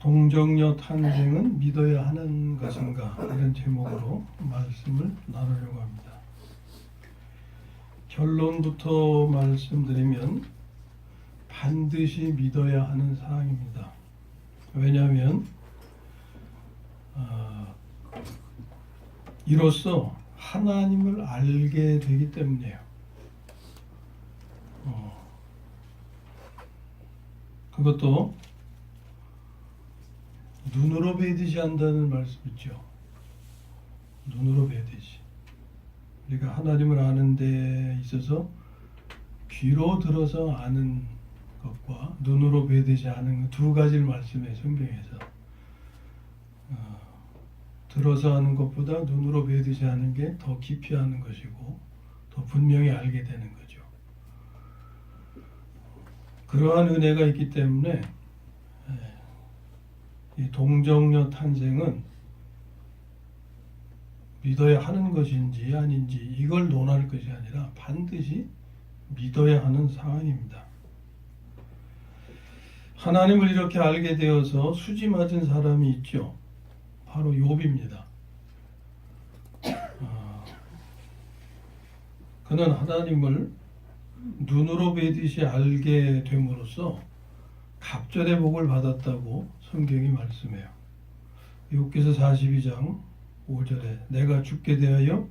동정녀 탄생은 믿어야 하는 것인가, 이런 제목으로 말씀을 나누려고 합니다. 결론부터 말씀드리면 반드시 믿어야 하는 사항입니다. 왜냐하면 이로써 하나님을 알게 되기 때문이에요. 그것도 눈으로 뵈듯이 한다는 말씀 있죠. 눈으로 뵈듯이. 우리가 하나님을 아는 데 있어서 귀로 들어서 아는 것과 눈으로 뵈듯이 아는 두 가지를 말씀해 성경에서. 들어서 아는 것보다 눈으로 뵈듯이 아는 게 더 깊이 아는 것이고 더 분명히 알게 되는 거죠. 그러한 은혜가 있기 때문에 이 동정녀 탄생은 믿어야 하는 것인지 아닌지 이걸 논할 것이 아니라 반드시 믿어야 하는 상황입니다. 하나님을 이렇게 알게 되어서 수지 맞은 사람이 있죠. 바로 욥입니다. 그는 하나님을 눈으로 뵈듯이 알게 됨으로써 갑절의 복을 받았다고 성경이 말씀해요. 욥기서 42장 5절에 내가 죽게 대하여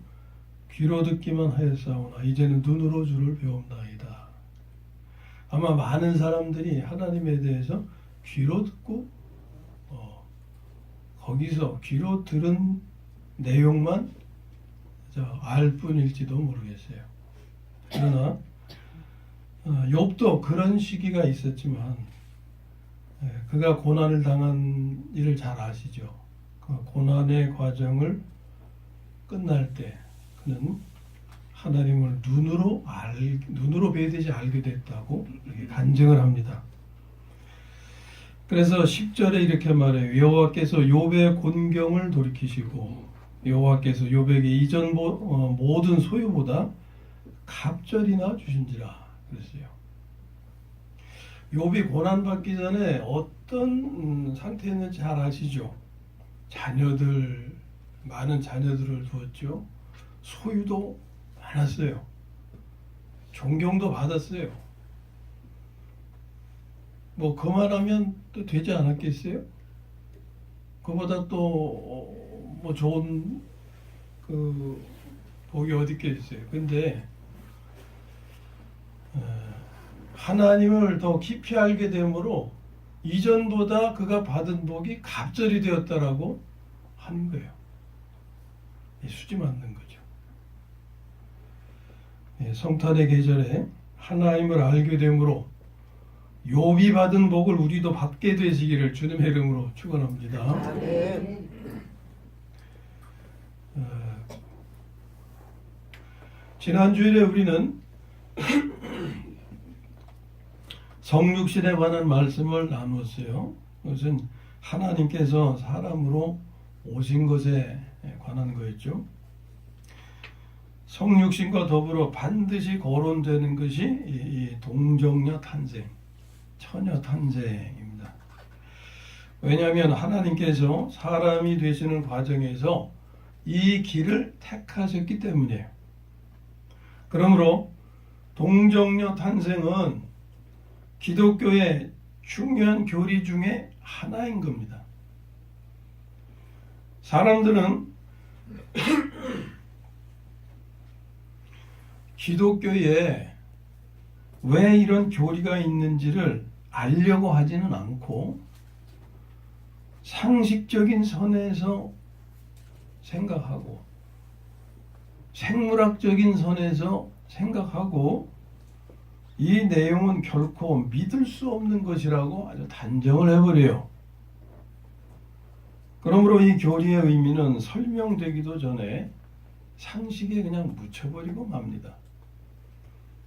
귀로 듣기만 하였사오나 이제는 눈으로 주를 배움나이다. 아마 많은 사람들이 하나님에 대해서 귀로 듣고 거기서 귀로 들은 내용만 알 뿐일지도 모르겠어요. 그러나 욥도 그런 시기가 있었지만 그가 고난을 당한 일을 잘 아시죠. 그 고난의 과정을 끝날 때 그는 하나님을 눈으로 뵈듯이 알게 됐다고 이렇게 간증을 합니다. 그래서 10절에 이렇게 말해요. 여호와께서 욥의 곤경을 돌이키시고 여호와께서 욥에게 이전 모든 소유보다 갑절이나 주신지라 그랬어요. 욥이 고난받기 전에 어떤 상태였는지 잘 아시죠? 많은 자녀들을 두었죠. 소유도 많았어요. 존경도 받았어요. 뭐 그만하면 또 되지 않았겠어요? 그보다 또 뭐 좋은 그 복이 어디 있겠어요? 근데 하나님을 더 깊이 알게 되므로 이전보다 그가 받은 복이 갑절이 되었다라고 하는 거예요. 수지 맞는 거죠. 성탄의 계절에 하나님을 알게 되므로 욥이 받은 복을 우리도 받게 되시기를 주님의 이름으로 축원합니다. 지난주일에 우리는 성육신에 관한 말씀을 나누었어요. 그것은 하나님께서 사람으로 오신 것에 관한 거였죠. 성육신과 더불어 반드시 거론되는 것이 이 동정녀 탄생, 처녀 탄생입니다. 왜냐하면 하나님께서 사람이 되시는 과정에서 이 길을 택하셨기 때문이에요. 그러므로 동정녀 탄생은 기독교의 중요한 교리 중에 하나인 겁니다. 사람들은 기독교에 왜 이런 교리가 있는지를 알려고 하지는 않고 상식적인 선에서 생각하고 생물학적인 선에서 생각하고 이 내용은 결코 믿을 수 없는 것이라고 아주 단정을 해버려요. 그러므로 이 교리의 의미는 설명되기도 전에 상식에 그냥 묻혀버리고 맙니다.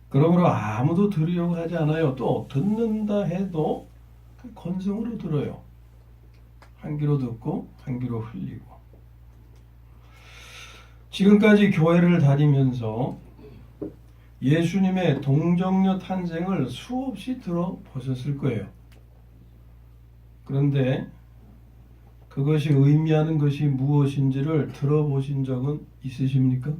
그러므로 아무도 들으려고 하지 않아요. 또 듣는다 해도 그 건성으로 들어요. 한 귀로 듣고 한 귀로 흘리고. 지금까지 교회를 다니면서 예수님의 동정녀 탄생을 수없이 들어보셨을 거예요. 그런데 그것이 의미하는 것이 무엇인지를 들어보신 적은 있으십니까?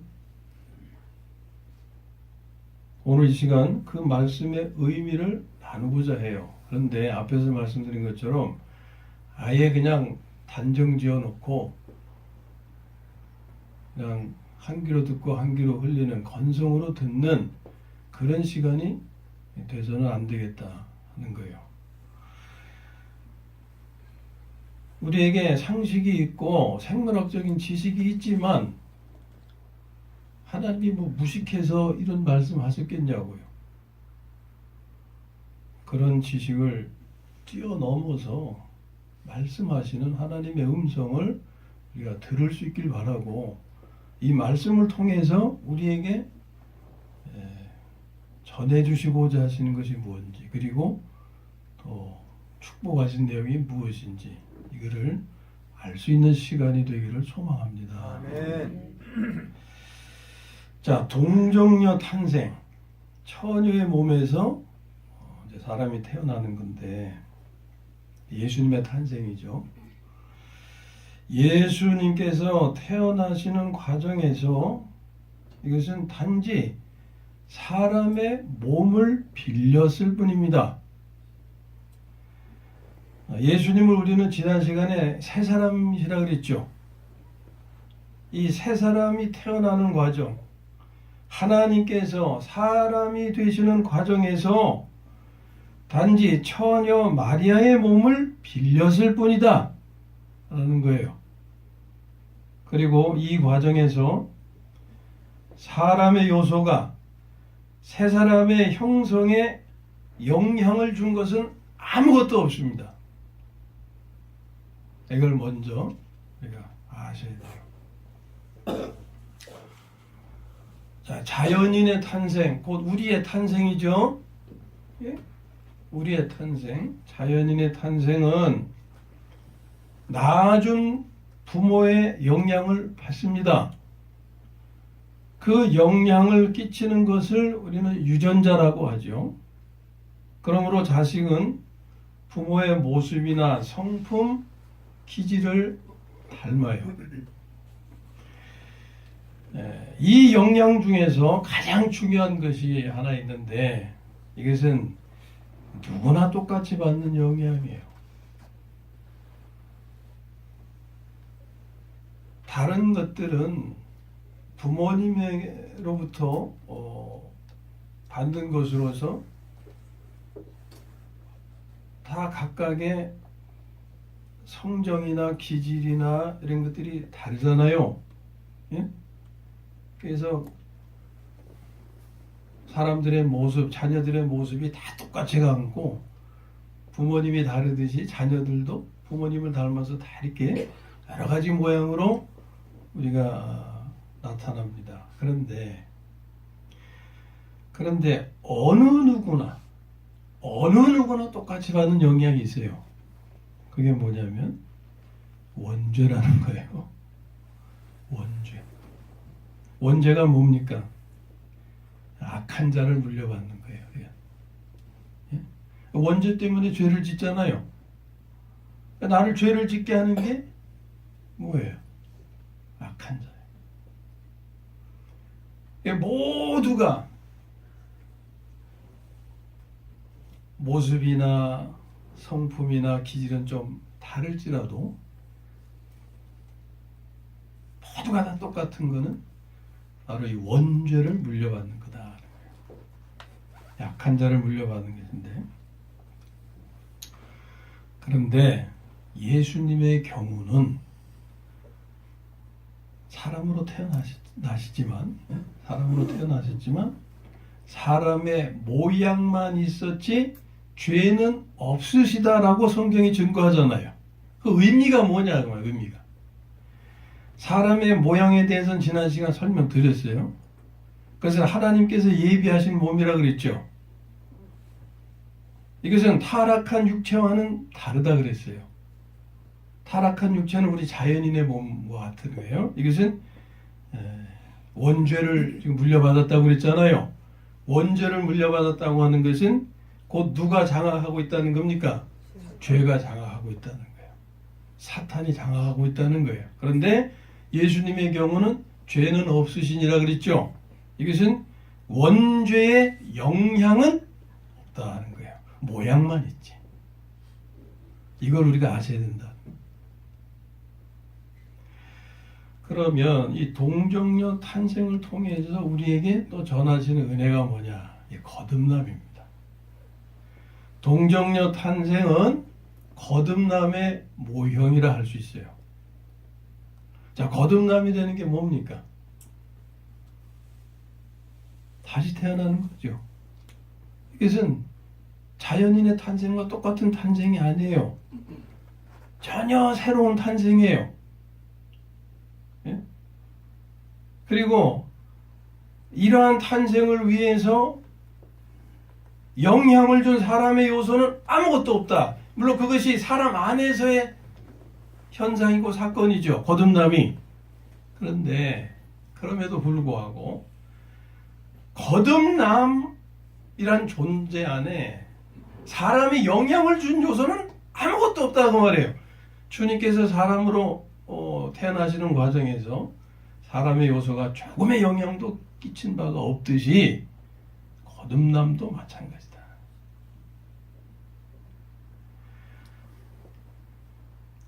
오늘 이 시간 그 말씀의 의미를 나누고자 해요. 그런데 앞에서 말씀드린 것처럼 아예 그냥 단정 지어 놓고 그냥 한 귀로 듣고 한 귀로 흘리는 건성으로 듣는 그런 시간이 돼서는 안 되겠다 하는 거예요. 우리에게 상식이 있고 생물학적인 지식이 있지만 하나님이 뭐 무식해서 이런 말씀 하셨겠냐고요. 그런 지식을 뛰어넘어서 말씀하시는 하나님의 음성을 우리가 들을 수 있길 바라고, 이 말씀을 통해서 우리에게 전해주시고자 하시는 것이 무엇인지, 그리고 또 축복하신 내용이 무엇인지 이거를 알 수 있는 시간이 되기를 소망합니다. 아멘. 자, 동정녀 탄생. 처녀의 몸에서 이제 사람이 태어나는 건데 예수님의 탄생이죠. 예수님께서 태어나시는 과정에서 이것은 단지 사람의 몸을 빌렸을 뿐입니다. 예수님을 우리는 지난 시간에 새 사람이시라 그랬죠. 이 새 사람이 태어나는 과정, 하나님께서 사람이 되시는 과정에서 단지 처녀 마리아의 몸을 빌렸을 뿐이다 라는 거예요. 그리고 이 과정에서 사람의 요소가 새 사람의 형성에 영향을 준 것은 아무것도 없습니다. 이걸 먼저 우리가 아셔야 돼요. 자, 자연인의 탄생, 곧 우리의 탄생이죠. 예? 우리의 탄생, 자연인의 탄생은 낳아준 부모의 영향을 받습니다. 그 영향을 끼치는 것을 우리는 유전자라고 하죠. 그러므로 자식은 부모의 모습이나 성품, 기질을 닮아요. 이 영양 중에서 가장 중요한 것이 하나 있는데 이것은 누구나 똑같이 받는 영향이에요. 다른 것들은 부모님으로부터 받는 것으로서 다 각각의 성정이나 기질이나 이런 것들이 다르잖아요. 예? 그래서 사람들의 모습, 자녀들의 모습이 다 똑같이 가고 부모님이 다르듯이 자녀들도 부모님을 닮아서 다 이렇게 여러 가지 모양으로 우리가 나타납니다. 그런데 어느 누구나 똑같이 받는 영향이 있어요. 그게 뭐냐면 원죄라는 거예요. 원죄. 원죄가 뭡니까? 악한 자를 물려받는 거예요. 예? 원죄 때문에 죄를 짓잖아요. 나를 죄를 짓게 하는 게 뭐예요? 악한 자예요. 모두가 모습이나 성품이나 기질은 좀 다를지라도 모두가 다 똑같은 거는 바로 이 원죄를 물려받는 거다. 약한 자를 물려받는 것인데, 그런데 예수님의 경우는 사람으로 태어나셨지만 사람의 모양만 있었지 죄는 없으시다라고 성경이 증거하잖아요. 그 의미가 뭐냐고, 의미가. 사람의 모양에 대해서는 지난 시간 설명드렸어요. 그것은 하나님께서 예비하신 몸이라 그랬죠. 이것은 타락한 육체와는 다르다 그랬어요. 타락한 육체는 우리 자연인의 몸과 같은 거예요. 이것은 원죄를 지금 물려받았다고 그랬잖아요. 원죄를 물려받았다고 하는 것은 곧 누가 장악하고 있다는 겁니까? 죄가 장악하고 있다는 거예요. 사탄이 장악하고 있다는 거예요. 그런데 예수님의 경우는 죄는 없으시니라 그랬죠. 이것은 원죄의 영향은 없다는 거예요. 모양만 있지. 이걸 우리가 아셔야 된다. 그러면 이 동정녀 탄생을 통해서 우리에게 또 전하시는 은혜가 뭐냐? 이 거듭남입니다. 동정녀 탄생은 거듭남의 모형이라 할 수 있어요. 자, 거듭남이 되는 게 뭡니까? 다시 태어나는 거죠. 이것은 자연인의 탄생과 똑같은 탄생이 아니에요. 전혀 새로운 탄생이에요. 예? 그리고 이러한 탄생을 위해서 영향을 준 사람의 요소는 아무것도 없다. 물론 그것이 사람 안에서의 현상이고 사건이죠. 거듭남이. 그런데 그럼에도 불구하고 거듭남이란 존재 안에 사람이 영향을 준 요소는 아무것도 없다고 말해요. 주님께서 사람으로 태어나시는 과정에서 사람의 요소가 조금의 영향도 끼친 바가 없듯이 거듭남도 마찬가지다.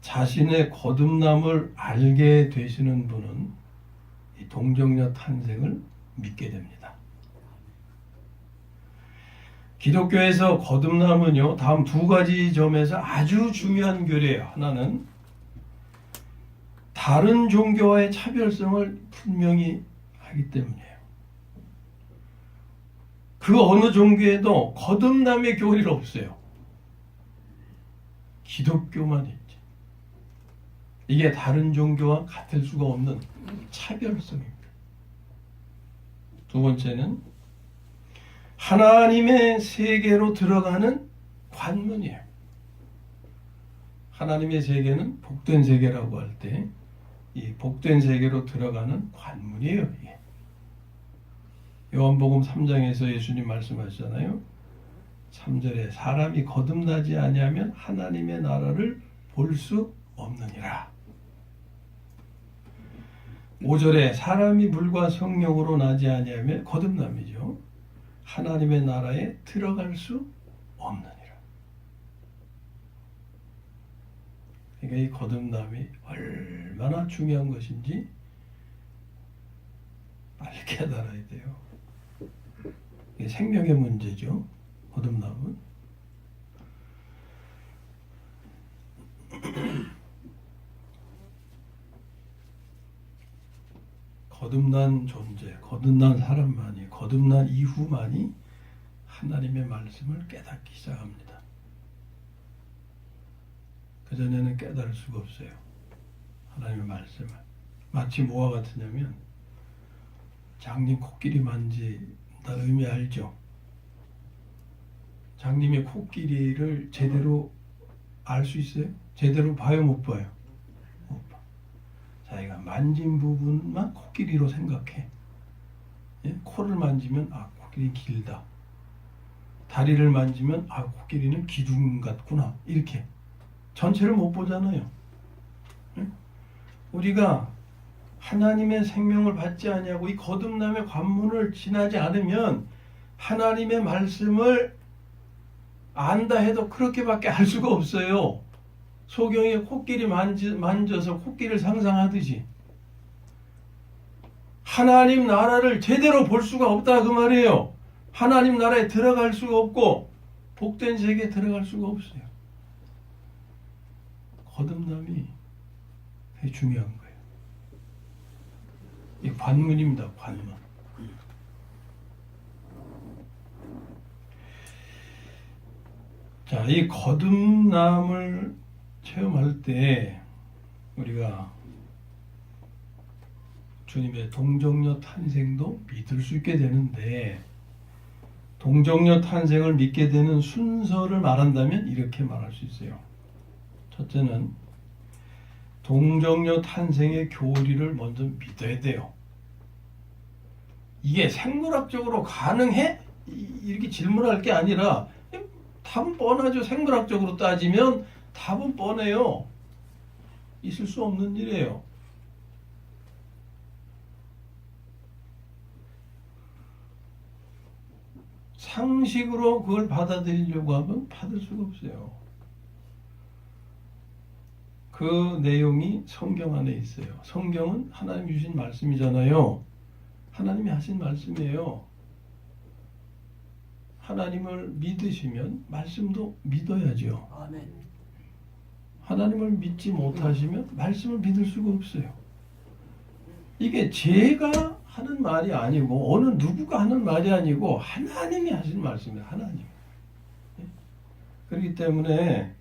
자신의 거듭남을 알게 되시는 분은 이 동정녀 탄생을 믿게 됩니다. 기독교에서 거듭남은요, 다음 두 가지 점에서 아주 중요한 교리예요. 하나는 다른 종교와의 차별성을 분명히 하기 때문이에요. 그 어느 종교에도 거듭남의 교리가 없어요. 기독교만 있지. 이게 다른 종교와 같을 수가 없는 차별성입니다. 두 번째는 하나님의 세계로 들어가는 관문이에요. 하나님의 세계는 복된 세계라고 할 때 이 복된 세계로 들어가는 관문이에요. 이게. 요한복음 3장에서 예수님 말씀하시잖아요. 3절에 사람이 거듭나지 아니하면 하나님의 나라를 볼 수 없느니라. 5절에 사람이 물과 성령으로 나지 아니하면 거듭남이죠. 하나님의 나라에 들어갈 수 없느니라. 그러니까 이 거듭남이 얼마나 중요한 것인지 빨리 깨달아야 돼요. 이게 생명의 문제죠. 거듭남은. 거듭난 존재, 거듭난 사람만이, 거듭난 이후만이 하나님의 말씀을 깨닫기 시작합니다. 그전에는 깨달을 수가 없어요. 하나님의 말씀을. 마치 뭐와 같으냐면 장님 코끼리 만진다는 의미 알죠? 장님의 코끼리를 제대로 알 수 있어요? 제대로 봐요? 못 봐요? 못 봐. 자기가 만진 부분만 코끼리로 생각해. 예? 코를 만지면 아 코끼리 길다. 다리를 만지면 아 코끼리는 기둥 같구나. 이렇게. 전체를 못 보잖아요. 예? 우리가 하나님의 생명을 받지 아니하고 이 거듭남의 관문을 지나지 않으면 하나님의 말씀을 안다 해도 그렇게밖에 알 수가 없어요. 소경에 코끼리 만져서 코끼리를 상상하듯이 하나님 나라를 제대로 볼 수가 없다 그 말이에요. 하나님 나라에 들어갈 수가 없고 복된 세계에 들어갈 수가 없어요. 거듭남이 되게 중요한 거예요. 이 관문입니다. 관문. 자, 이 거듭남을 체험할 때 우리가 주님의 동정녀 탄생도 믿을 수 있게 되는데 동정녀 탄생을 믿게 되는 순서를 말한다면 이렇게 말할 수 있어요. 첫째는 동정녀 탄생의 교리를 먼저 믿어야 돼요. 이게 생물학적으로 가능해? 이렇게 질문할 게 아니라 답은 뻔하죠. 생물학적으로 따지면 답은 뻔해요. 있을 수 없는 일이에요. 상식으로 그걸 받아들이려고 하면 받을 수가 없어요. 그 내용이 성경 안에 있어요. 성경은 하나님 주신 말씀이잖아요. 하나님이 하신 말씀이에요. 하나님을 믿으시면 말씀도 믿어야죠. 아멘. 하나님을 믿지 못하시면 말씀을 믿을 수가 없어요. 이게 제가 하는 말이 아니고 어느 누구가 하는 말이 아니고 하나님이 하신 말씀이에요. 하나님. 그렇기 때문에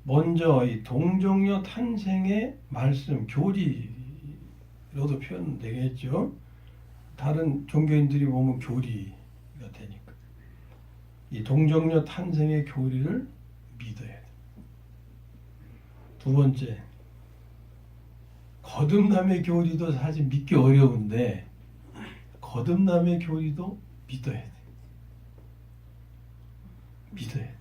먼저 이 동정녀 탄생의 말씀, 교리로도 표현되겠죠. 다른 종교인들이 보면 교리가 되니까. 이 동정녀 탄생의 교리를 믿어야 돼요. 두 번째, 거듭남의 교리도 사실 믿기 어려운데 거듭남의 교리도 믿어야 돼. 믿어야 돼.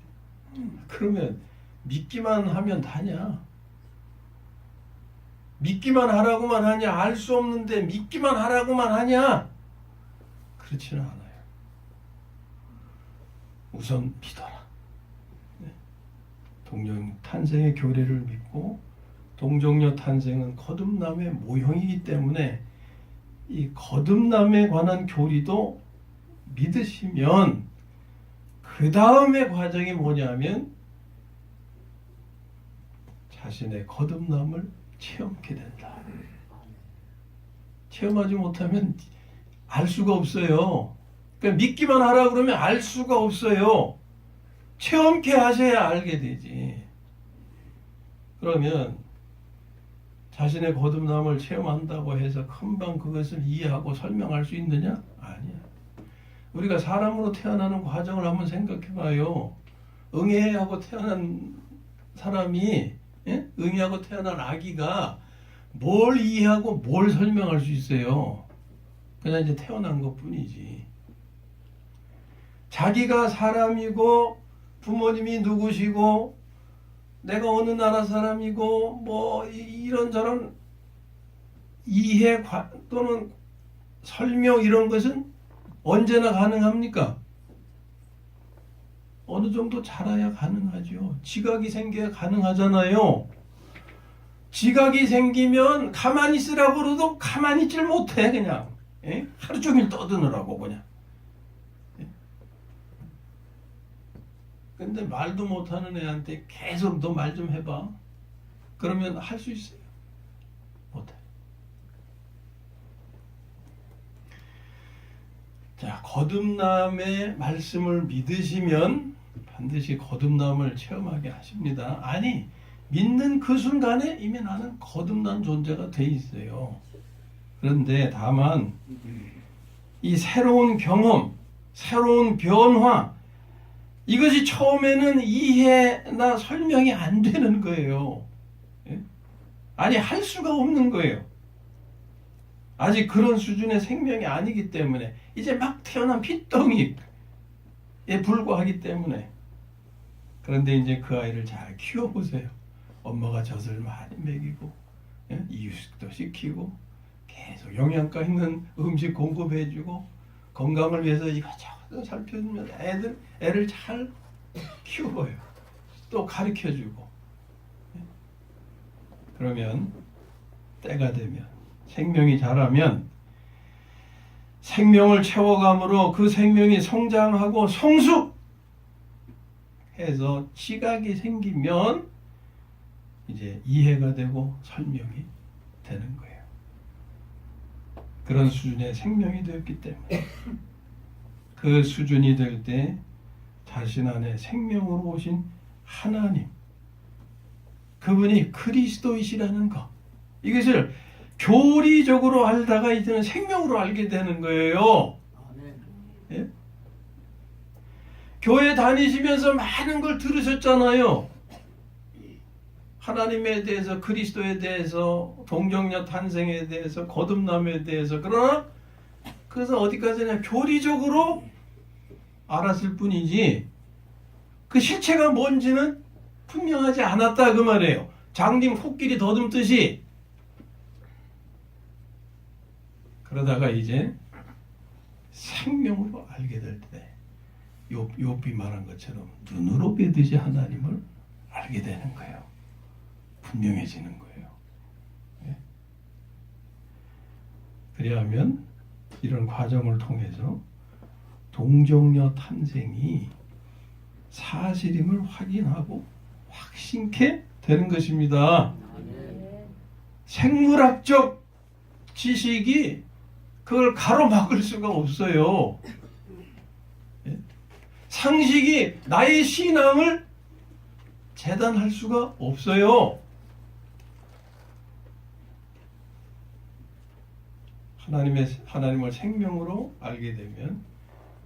그러면 믿기만 하면 다냐? 믿기만 하라고만 하냐? 알 수 없는데 믿기만 하라고만 하냐? 그렇지는 않아요. 우선 믿어라. 동정 탄생의 교리를 믿고 동정녀 탄생은 거듭남의 모형이기 때문에 이 거듭남에 관한 교리도 믿으시면 그 다음의 과정이 뭐냐면 자신의 거듭남을 체험하게 된다. 체험하지 못하면 알 수가 없어요. 그러니까 믿기만 하라 그러면 알 수가 없어요. 체험케 하셔야 알게 되지. 그러면 자신의 거듭남을 체험한다고 해서 금방 그것을 이해하고 설명할 수 있느냐? 아니야. 우리가 사람으로 태어나는 과정을 한번 생각해 봐요. 응애하고 태어난 사람이, 응애하고 태어난 아기가 뭘 이해하고 뭘 설명할 수 있어요? 그냥 이제 태어난 것 뿐이지. 자기가 사람이고 부모님이 누구시고 내가 어느 나라 사람이고 뭐 이런저런 이해 또는 설명 이런 것은 언제나 가능합니까? 어느 정도 자라야 가능하죠. 지각이 생겨야 가능하잖아요. 지각이 생기면 가만히 있으라고 그러도 가만히 있질 못해. 그냥 하루 종일 떠드느라고 그냥. 근데 말도 못하는 애한테 계속 너 말 좀 해봐. 그러면 할 수 있어요? 못해. 자, 거듭남의 말씀을 믿으시면 반드시 거듭남을 체험하게 하십니다. 아니, 믿는 그 순간에 이미 나는 거듭난 존재가 돼 있어요. 그런데 다만 이 새로운 경험, 새로운 변화, 이것이 처음에는 이해나 설명이 안 되는 거예요. 아니, 할 수가 없는 거예요. 아직 그런 수준의 생명이 아니기 때문에 이제 막 태어난 피덩이에 불과하기 때문에. 그런데 이제 그 아이를 잘 키워보세요. 엄마가 젖을 많이 먹이고 이유식도 시키고 계속 영양가 있는 음식 공급해주고 건강을 위해서 이것저것 살펴주면 애를 잘 키워요. 또 가르쳐주고. 그러면 때가 되면 생명이 자라면 생명을 채워감으로 그 생명이 성장하고 성숙해서 지각이 생기면 이제 이해가 되고 설명이 되는 거예요. 그런 수준의 생명이 되었기 때문에 그 수준이 될 때 자신 안에 생명으로 오신 하나님, 그분이 그리스도이시라는 것, 이것을 교리적으로 알다가 이제는 생명으로 알게 되는 거예요. 예? 교회 다니시면서 많은 걸 들으셨잖아요. 하나님에 대해서, 그리스도에 대해서, 동정녀 탄생에 대해서, 거듭남에 대해서. 그러나 그래서 어디까지나 교리적으로 알았을 뿐이지 그 실체가 뭔지는 분명하지 않았다 그 말이에요. 장님 코끼리 더듬듯이. 그러다가 이제 생명으로 알게 될 때, 욥이 말한 것처럼 눈으로 보듯이 하나님을 알게 되는 거예요. 분명해지는 거예요. 예? 그리하면 이런 과정을 통해서 동정녀 탄생이 사실임을 확인하고 확신케 되는 것입니다. 생물학적 지식이 그걸 가로막을 수가 없어요. 예? 상식이 나의 신앙을 재단할 수가 없어요. 하나님을 생명으로 알게 되면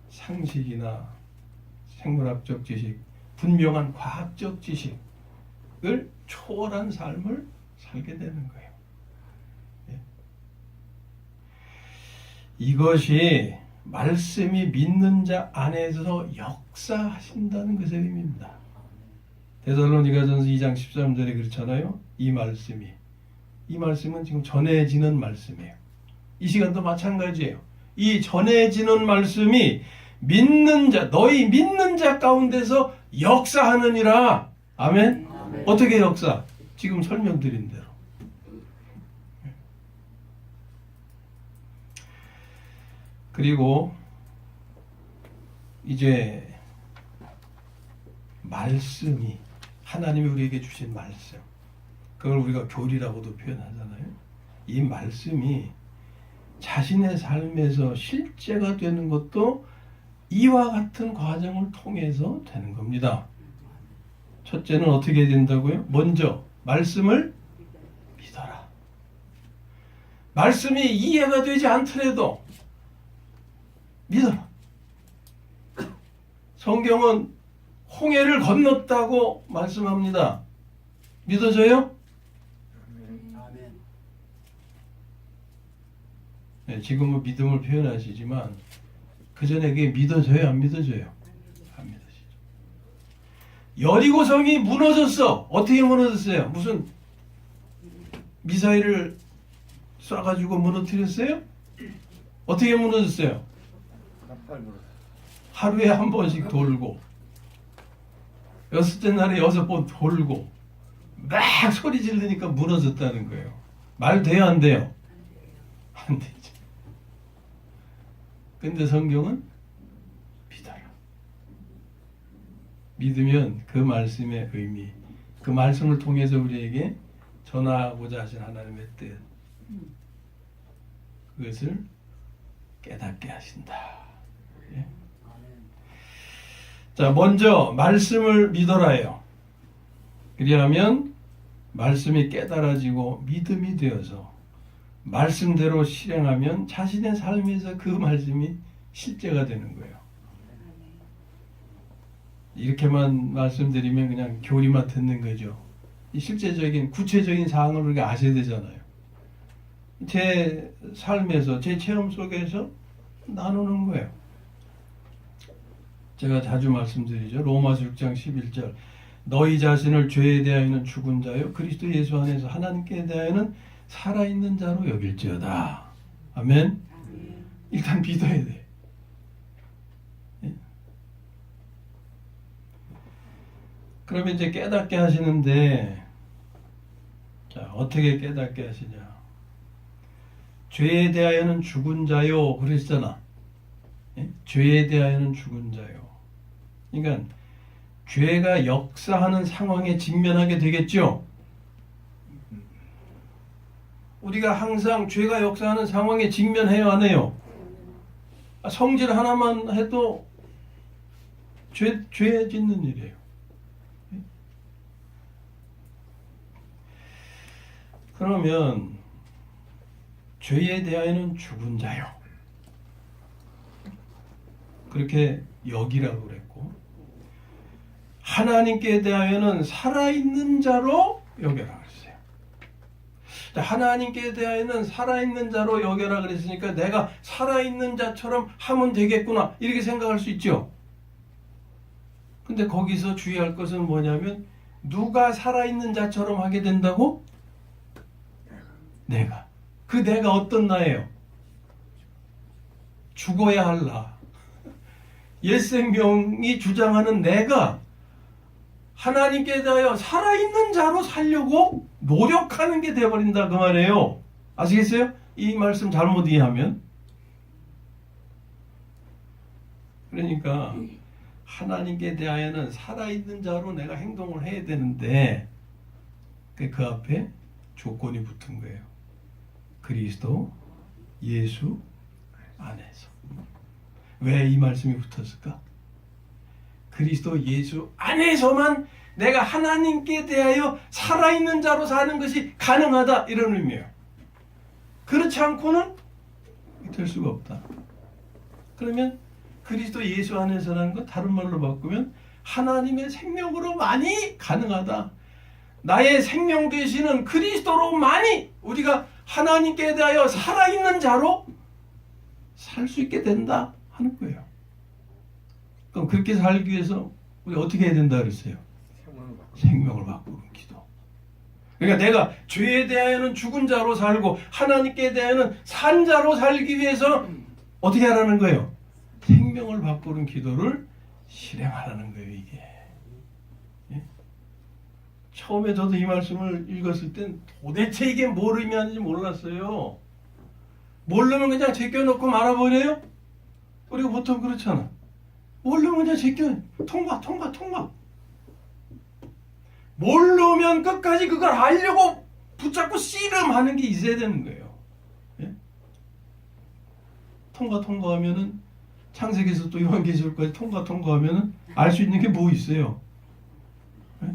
상식이나 생물학적 지식, 분명한 과학적 지식을 초월한 삶을 살게 되는 거예요. 예. 이것이 말씀이 믿는 자 안에서 역사하신다는 것의 의미입니다. 데살로니가전서 2장 13절에 그렇잖아요. 이 말씀은 지금 전해지는 말씀이에요. 이 시간도 마찬가지예요. 이 전해지는 말씀이 믿는 자, 너희 믿는 자 가운데서 역사하느니라. 아멘? 아멘. 어떻게 역사? 지금 설명드린 대로. 그리고 이제 말씀이 하나님이 우리에게 주신 말씀, 그걸 우리가 교리라고도 표현하잖아요. 이 말씀이 자신의 삶에서 실제가 되는 것도 이와 같은 과정을 통해서 되는 겁니다. 첫째는 어떻게 된다고요? 먼저 말씀을 믿어라. 말씀이 이해가 되지 않더라도 믿어라. 성경은 홍해를 건넜다고 말씀합니다. 믿어져요? 네, 지금은 믿음을 표현하시지만 그 전에 그게 믿어져요? 안 믿어져요? 안 믿어지죠. 여리고성이 무너졌어. 어떻게 무너졌어요? 무슨 미사일을 쏴가지고 무너뜨렸어요? 어떻게 무너졌어요? 하루에 한 번씩 돌고 6째 날에 6번 돌고 막 소리 지르니까 무너졌다는 거예요. 말 돼요? 안 돼요? 안 되죠. 근데 성경은 믿어라. 믿으면 그 말씀의 의미, 그 말씀을 통해서 우리에게 전하고자 하신 하나님의 뜻, 그것을 깨닫게 하신다. 예? 자, 먼저 말씀을 믿어라요. 그리하면 말씀이 깨달아지고 믿음이 되어서 말씀대로 실행하면 자신의 삶에서 그 말씀이 실제가 되는 거예요. 이렇게만 말씀드리면 그냥 교리만 듣는 거죠. 이 실제적인 구체적인 사항을 우리가 아셔야 되잖아요. 제 삶에서 제 체험 속에서 나누는 거예요. 제가 자주 말씀드리죠. 로마서 6장 11절 너희 자신을 죄에 대하여는 죽은 자요 그리스도 예수 안에서 하나님께 대하여는 살아있는 자로 여길지어다. 아멘. 일단 믿어야 돼. 예? 그러면 이제 깨닫게 하시는데, 자, 어떻게 깨닫게 하시냐? 죄에 대하여는 죽은 자요. 그랬잖아. 예? 죄에 대하여는 죽은 자요. 그러니까 죄가 역사하는 상황에 직면하게 되겠죠. 우리가 항상 죄가 역사하는 상황에 직면해요, 안 해요? 성질 하나만 해도 죄 짓는 일이에요. 그러면 죄에 대하여는 죽은 자요. 그렇게 여기라고 그랬고, 하나님께 대하여는 살아있는 자로 여겨라 그랬어요. 하나님께 대하여는 살아있는 자로 여겨라 그랬으니까 내가 살아있는 자처럼 하면 되겠구나 이렇게 생각할 수 있죠. 근데 거기서 주의할 것은 뭐냐면 누가 살아있는 자처럼 하게 된다고? 내가. 그 내가 어떤 나예요? 죽어야 할 나. 옛 생명이 주장하는 내가 하나님께 대하여 살아있는 자로 살려고 노력하는 게 되어버린다 그 말이에요. 아시겠어요? 이 말씀 잘못 이해하면. 그러니까 하나님께 대하여는 살아있는 자로 내가 행동을 해야 되는데 그 앞에 조건이 붙은 거예요. 그리스도 예수 안에서. 왜 이 말씀이 붙었을까? 그리스도 예수 안에서만 내가 하나님께 대하여 살아있는 자로 사는 것이 가능하다 이런 의미예요. 그렇지 않고는 될 수가 없다. 그러면 그리스도 예수 안에서라는 것 다른 말로 바꾸면 하나님의 생명으로만이 가능하다. 나의 생명 되시는 그리스도로만이 우리가 하나님께 대하여 살아있는 자로 살 수 있게 된다 하는 거예요. 그럼 그렇게 살기 위해서 우리 어떻게 해야 된다 그랬어요? 생명을 바꾸는 기도. 그러니까 내가 죄에 대하여는 죽은 자로 살고 하나님께 대하여는 산 자로 살기 위해서 어떻게 하라는 거예요? 생명을 바꾸는 기도를 실행하라는 거예요, 이게. 예? 처음에 저도 이 말씀을 읽었을 땐 도대체 이게 뭘 의미하는지 몰랐어요. 모르면 그냥 제껴놓고 말아버려요? 우리가 보통 그렇잖아. 모르면 그냥 제껴. 통과. 모르면 끝까지 그걸 하려고 붙잡고 씨름하는 게 있어야 되는 거예요. 예? 통과하면은 창세기에서 또 요한계시록까지 통과하면은 알 수 있는 게 뭐 있어요? 예?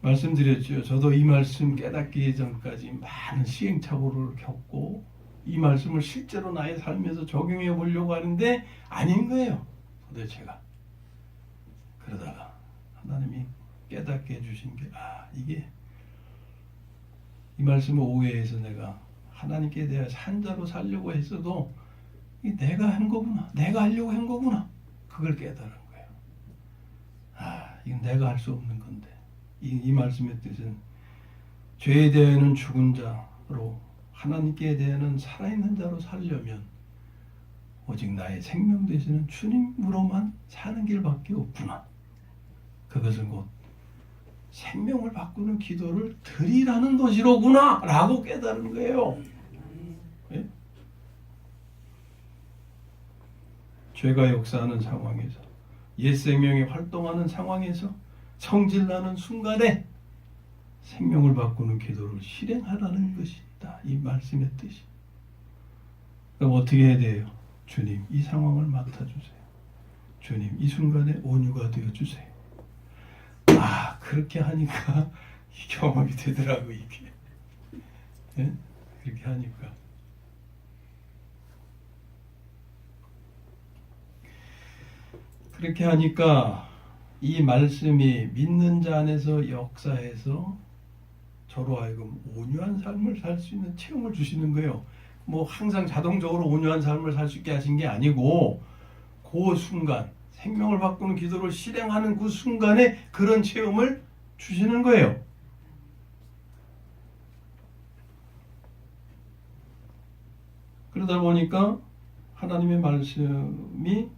말씀드렸죠. 저도 이 말씀 깨닫기 전까지 많은 시행착오를 겪고 이 말씀을 실제로 나의 삶에서 적용해 보려고 하는데 아닌 거예요. 도대체가. 그러다가 하나님이 깨닫게 해주신 게 이게 이 말씀을 오해해서 내가 하나님께 대해 산자로 살려고 했어도 내가 한 거구나. 내가 하려고 한 거구나. 그걸 깨달은 거예요. 이건 내가 할 수 없는 건데. 이 말씀의 뜻은 죄에 대해는 죽은 자로 하나님께 대해는 살아있는 자로 살려면 오직 나의 생명 되시는 주님으로만 사는 길밖에 없구나. 그것은 곧 생명을 바꾸는 기도를 드리라는 것이로구나 라고 깨달은 거예요. 예? 죄가 역사하는 상황에서 옛 생명이 활동하는 상황에서 성질나는 순간에 생명을 바꾸는 기도를 실행하라는 것이다. 이 말씀의 뜻이. 그럼 어떻게 해야 돼요? 주님, 이 상황을 맡아주세요. 주님, 이 순간에 온유가 되어주세요. 그렇게 하니까 경험이 되더라고 이게. 예? 그렇게 하니까. 그렇게 하니까 이 말씀이 믿는 자 안에서 역사해서 저로 하여금 온유한 삶을 살 수 있는 체험을 주시는 거예요. 뭐 항상 자동적으로 온유한 삶을 살 수 있게 하신 게 아니고 그 순간 생명을 바꾸는 기도를 실행하는 그 순간에 그런 체험을 주시는 거예요. 그러다 보니까 하나님의 말씀이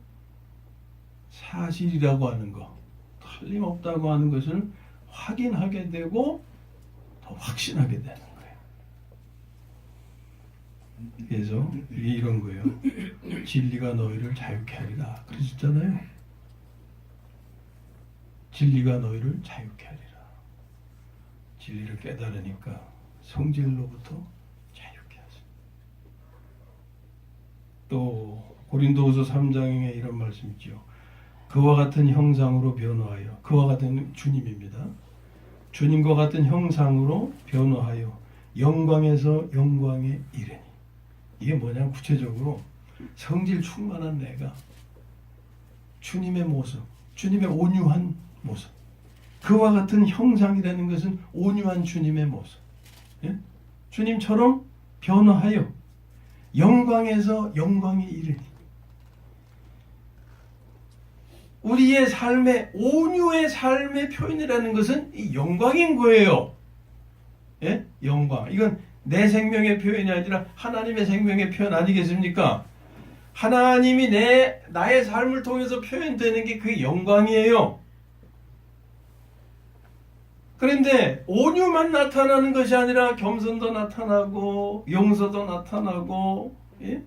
사실이라고 하는 거, 틀림없다고 하는 것을 확인하게 되고 더 확신하게 되는 거예요. 그래서 이게 이런 거예요. 진리가 너희를 자유케 하리라 그러셨잖아요. 진리가 너희를 자유케 하리라. 진리를 깨달으니까 성질로부터 자유케 하시고. 또 고린도후서 3장에 이런 말씀 있죠. 그와 같은 형상으로 변화하여, 그와 같은 주님입니다. 주님과 같은 형상으로 변화하여 영광에서 영광에 이르니. 이게 뭐냐면 구체적으로 성질 충만한 내가 주님의 모습, 주님의 온유한 모습, 그와 같은 형상이라는 것은 온유한 주님의 모습, 예? 주님처럼 변화하여 영광에서 영광에 이르니. 우리의 삶의 온유의 삶의 표현이라는 것은 이 영광인 거예요. 예? 영광. 이건 내 생명의 표현이 아니라 하나님의 생명의 표현 아니겠습니까? 하나님이 나의 삶을 통해서 표현되는 게 그 영광이에요. 그런데 온유만 나타나는 것이 아니라 겸손도 나타나고 용서도 나타나고, 예?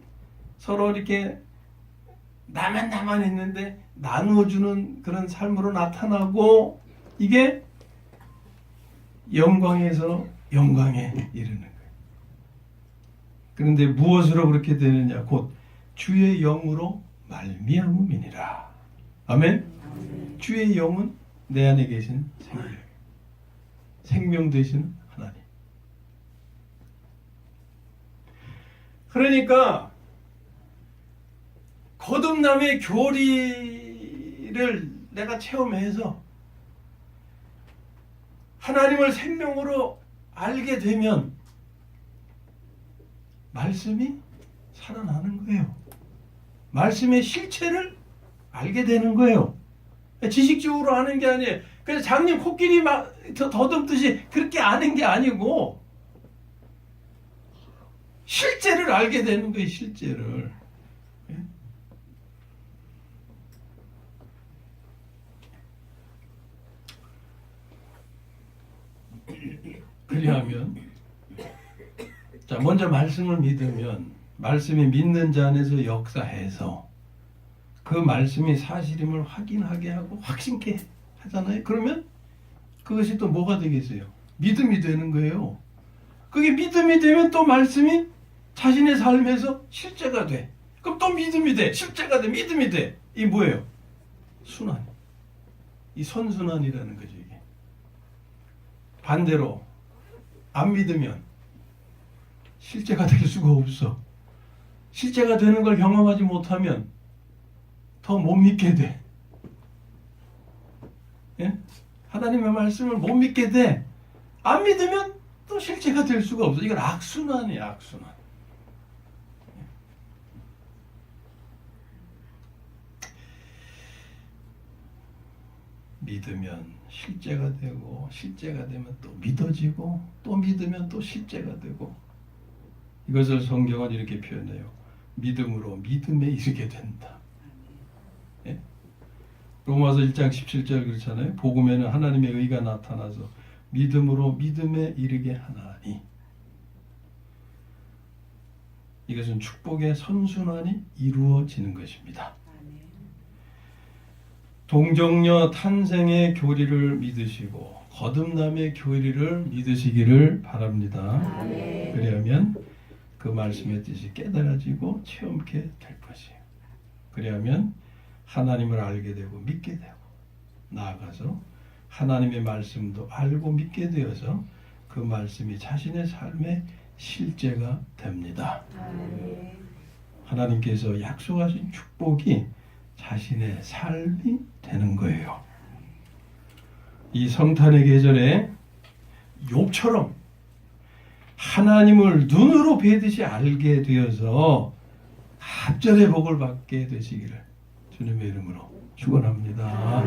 서로 이렇게 나만 있는데 나누어주는 그런 삶으로 나타나고, 이게 영광에서 영광에 이르는 거예요. 그런데 무엇으로 그렇게 되느냐? 곧 주의 영으로 말미암음이니라. 아멘? 주의 영은 내 안에 계신 생명 되시는 하나님. 그러니까 거듭남의 교리를 내가 체험해서 하나님을 생명으로 알게 되면 말씀이 살아나는 거예요. 말씀의 실체를 알게 되는 거예요. 지식적으로 아는 게 아니에요. 그래서 장님 코끼리 더듬듯이 그렇게 아는 게 아니고 실제를 알게 되는 거예요. 실제를. 그리하면 자, 먼저 말씀을 믿으면 말씀이 믿는 자 안에서 역사해서 그 말씀이 사실임을 확인하게 하고 확신케 하잖아요. 그러면 그것이 또 뭐가 되겠어요? 믿음이 되는 거예요. 그게 믿음이 되면 또 말씀이 자신의 삶에서 실제가 돼. 그럼 또 믿음이 돼. 실제가 돼. 믿음이 돼. 이 뭐예요? 순환. 이 선순환이라는 거죠, 이게. 반대로 안 믿으면 실제가 될 수가 없어. 실제가 되는 걸 경험하지 못하면 더 못 믿게 돼. 예? 하나님의 말씀을 못 믿게 돼. 안 믿으면 또 실제가 될 수가 없어. 이건 악순환이야, 악순환. 믿으면 실제가 되고, 실제가 되면 또 믿어지고, 또 믿으면 또 실제가 되고. 이것을 성경은 이렇게 표현해요. 믿음으로 믿음에 이르게 된다. 예? 로마서 1장 17절 그렇잖아요. 복음에는 하나님의 의가 나타나서 믿음으로 믿음에 이르게 하나니. 이것은 축복의 선순환이 이루어지는 것입니다. 동정녀 탄생의 교리를 믿으시고 거듭남의 교리를 믿으시기를 바랍니다. 그리하면 그 말씀의 뜻이 깨달아지고 체험케 될 것이에요. 그리하면 하나님을 알게 되고 믿게 되고 나아가서 하나님의 말씀도 알고 믿게 되어서 그 말씀이 자신의 삶의 실제가 됩니다. 하나님께서 약속하신 축복이 자신의 삶이 되는 거예요. 이 성탄의 계절에 욥처럼 하나님을 눈으로 뵈듯이 알게 되어서 갑절의 복을 받게 되시기를 주님의 이름으로 축원합니다.